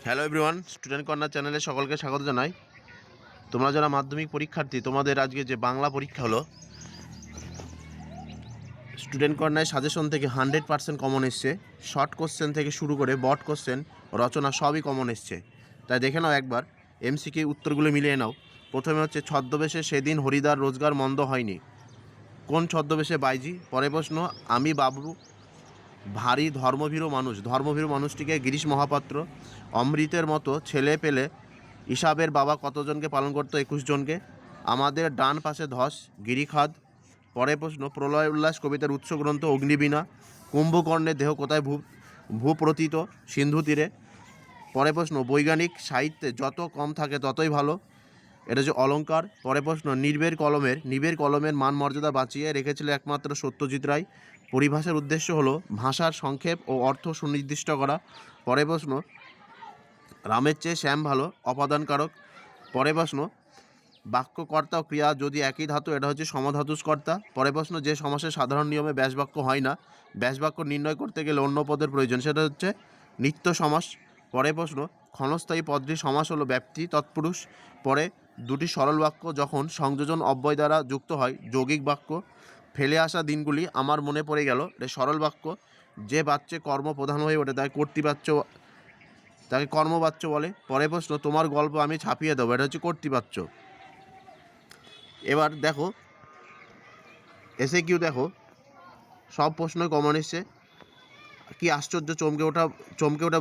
Hello everyone, student corner চ্যানেলে সকলকে স্বাগত জানাই। তোমরা যারা মাধ্যমিক পরীক্ষার্থী, তোমাদের আজকে যে বাংলা পরীক্ষা হলো, স্টুডেন্ট কর্নার সাজেশন থেকে 100% কমন এসছে। শর্ট কোশ্চেন থেকে শুরু করে বট কোশ্চেন, রচনা সবই কমন এসছে। তাই দেখে নাও একবার, এমসিকিউ উত্তরগুলো মিলিয়ে নাও। প্রথমে হচ্ছে ছদ্মবেশে সেদিন হরিদার রোজগার মন্দ হয়নি। কোন ছদ্মবেশে বাইজি? পরে প্রশ্ন, আমি বাবু ভারী ধর্মভীরু মানুষ। ধর্মভীরু মানুষটিকে গিরিশ মহাপাত্র। অমৃতের মতো ছেলে পেলে হিসাবের বাবা কতজনকে পালন করতো? 21 জনকে। আমাদের ডান পাশে ধস, গিরিখাদ। পরে প্রশ্ন, প্রলয় উল্লাস কবিতার উৎস গ্রন্থ অগ্নিবীণা। কুম্ভকর্ণের দেহ কোথায় ভূপ্রতীত? সিন্ধু তীরে। পরে প্রশ্ন, বৈজ্ঞানিক সাহিত্যে যত কম থাকে ততই ভালো। এটা হচ্ছে অলঙ্কার। পরে প্রশ্ন, নিবের কলমের মান মর্যাদা বাঁচিয়ে রেখেছিল একমাত্র সত্যজিৎ রায়। পরিভাষার উদ্দেশ্য হলো ভাষার সংক্ষেপ ও অর্থ সুনির্দিষ্ট করা। পরে প্রশ্ন, রামের চেয়ে শ্যাম ভালো, অপাদানকারক। পরে প্রশ্ন, বাক্যকর্তা ও ক্রিয়া যদি একই ধাতু, এটা হচ্ছে সমধাতুষ্কর্তা। পরে প্রশ্ন, যে সমাসের সাধারণ নিয়মে ব্যাসবাক্য হয় না, ব্যাসবাক্য নির্ণয় করতে গেলে অন্য পদের প্রয়োজন, সেটা হচ্ছে নিত্য সমাস। পরে প্রশ্ন, ক্ষণস্থায়ী পদটি সমাস হলো ব্যাপ্তি তৎপুরুষ। পরে, দুটি সরল বাক্য যখন সংযোজন অব্যয় দ্বারা যুক্ত হয়, যৌগিক বাক্য। ফেলে আসা দিনগুলি আমার মনে পড়ে গেল, এটা সরল বাক্য। যে বাচ্চে কর্ম প্রধান হয়ে ওঠে তাই কর্তৃবাচ্য, তাকে কর্মবাচ্য বলে। পরে প্রশ্ন, তোমার গল্প আমি ছাপিয়ে দেবো, এটা হচ্ছে কর্তৃবাচ্য। এবার দেখো কিউ, দেখো সব প্রশ্নই কমন এসছে। কি আশ্চর্য, চমকে ওঠা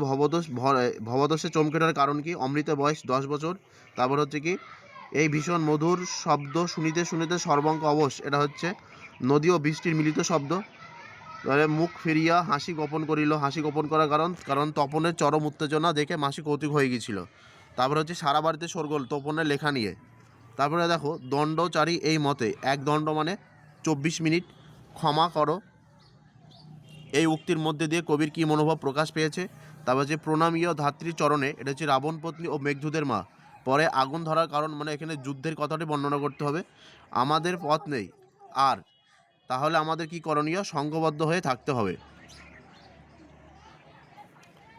ভবদোষে চমকে ওঠার কারণ কি? অমৃত বয়স 10 বছর। তারপর হচ্ছে কি, এই ভীষণ মধুর শব্দ শুনিতে শুনিতে সর্বাঙ্গ অবশ, এটা হচ্ছে নদী ও বৃষ্টির মিলিত শব্দ। তাহলে মুখ ফিরিয়া হাসি গোপন করিল। হাসি গোপন করার কারণ তপনের চরম উত্তেজনা দেখে মাসি কৌতুক হয়ে গিয়েছিল। তারপর হচ্ছে সারা বাড়িতে শোরগোল তপনের লেখা নিয়ে। তারপরে দেখো, দণ্ডচারী এই মতে, এক দণ্ড মানে 24 মিনিট। ক্ষমা করো, এই উক্তির মধ্যে দিয়ে কবির কী মনোভাব প্রকাশ পেয়েছে? তারপর হচ্ছে প্রণামীয় ধাত্রী চরণে, এটা হচ্ছে রাবণ পত্নী ও মেঘদূতের মা। পরে আগুন ধরার কারণ, মানে এখানে যুদ্ধের কথাটি বর্ণনা করতে হবে। আমাদের পথ নেই আর, তাহলে আমাদের কি করণীয়? সংঘবদ্ধ হয়ে থাকতে হবে।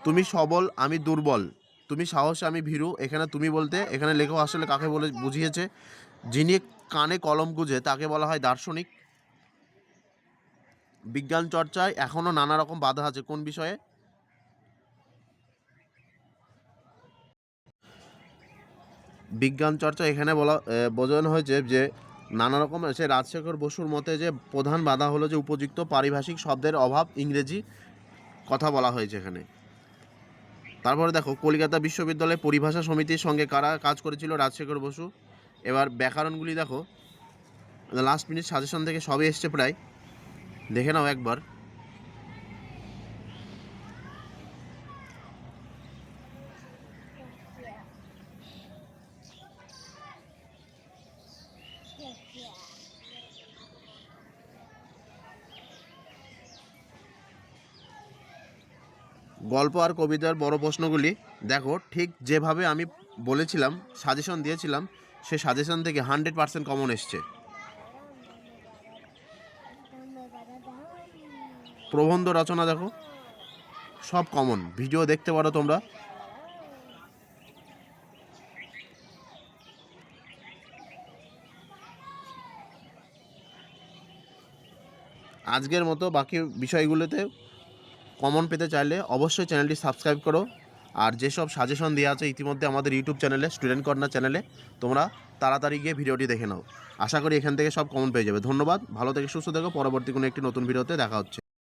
তুমি সবল, আমি দুর্বল। তুমি সাহসী, আমি ভীরু। এখানে তুমি বলতে এখানে লেখক আসলে কাকে বলে বুঝিয়েছে? যিনি কানে কলম গুঁজে তাকে বলা হয় দার্শনিক। বিজ্ঞান চর্চায় এখনও নানা রকম বাধা আছে, কোন বিষয়ে? বিজ্ঞান চর্চা এখানে বোঝানো হয়েছে যে নানা রকম আছে। রাজশেখর বসুর মতে যে প্রধান বাধা হলো যে উপযুক্ত পারিভাষিক শব্দের অভাব, ইংরেজি কথা বলা হয়েছে এখানে। তারপরে দেখো, কলকাতা বিশ্ববিদ্যালয়ের পরিভাষা সমিতির সঙ্গে কারা কাজ করেছিল? রাজশেখর বসু। এবার ব্যাকরণগুলি দেখো, লাস্ট মিনিট সাজেশন থেকে সবই এসছে প্রায়, দেখে নাও একবার। গল্প আর কবিতার বড় প্রশ্নগুলি দেখো, ঠিক যেভাবে আমি বলেছিলাম, সাজেশন দিয়েছিলাম, সে সাজেশন থেকে 100% কমন এসছে। প্রবন্ধ রচনা দেখো, সব কমন। ভিডিও দেখতে পারো তোমরা। আজকের মতো বাকি বিষয়গুলোতে কমন পেতে চাইলে অবশ্যই চ্যানেলটি সাবস্ক্রাইব করো। আর যেসব সাজেশন দেওয়া আছে ইতিমধ্যে আমাদের ইউটিউব চ্যানেলে, স্টুডেন্ট কর্নার চ্যানেলে, তোমরা তাড়াতাড়ি গিয়ে ভিডিওটি দেখে নাও। আশা করি এখান থেকে সব কমন পেয়ে যাবে। ধন্যবাদ, ভালো থেকে সুস্থ থেকো। পরবর্তী কোনো একটি নতুন ভিডিওতে দেখা হচ্ছে।